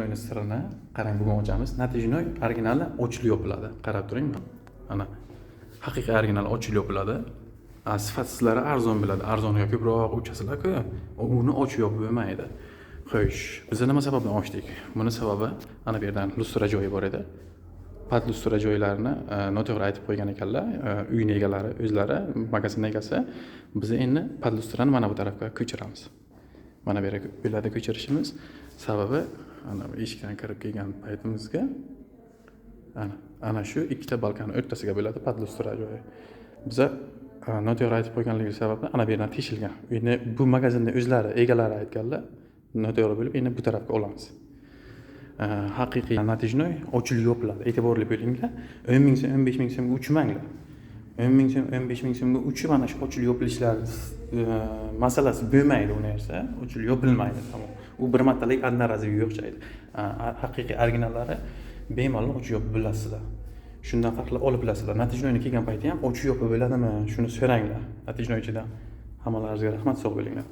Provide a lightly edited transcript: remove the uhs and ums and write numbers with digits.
Natijnoyning sirini qarang, bugun ochamiz. Natijnoy originali ochilib yopiladi. Qarab turing. Mana haqiqiy original ochilib yopiladi. Sifatsizlari arzon bo'ladi. Arzoniga ko'proq uchasizlar-ku, uni ochib yopib bo'lmaydi. Xo'sh, biz nima sababdan ochdik? Buni sababi ana bu yerdan lustra joyi bor edi. Pad lustra joylarini noto'g'ri aytib qo'ygan ekanlar. Uyning egalari, o'zlari, magazin egasi. Biz endi pad lustrani mana bu tarafga ko'chiramiz. Mana bu yerda ko'chirishimiz sababi ana eshikdan kirib kelgan paytimizga ana shu ikkita balkonni o'rtasiga bo'ladi pad lustra joyi. Biza noto'g'ri aytib qo'yganligi sababli ana bu yerdan teshilgan. Endi bu magazinning o'zlari, egalari aytganlar, noto'g'ri bo'lib, endi bu tarafga olamiz. Haqiqiy Natijnoy ochilib yopiladi. E'tiborli bo'linglar. 10 ming so'm, 15 ming so'mga uchmanglar. 10 ming so'm, 15 ming so'mga uchib ana shu ochilib yopilishlar masalasi bo'lmaydi u narsa. Ochilib yopilmaydi, tamom. U bir martalik adnaraziga o'xshaydi. Haqiqiy originallari bemalol ochib yopib bilasizlar. Shundan farqlab olib bilasizlar. Natijnoyni kelgan payti ham ochib yopib bo'ladimi? Shuni so'ranglar. Natijnoychidan. Hammalaringizga rahmat, sog' bo'linglar.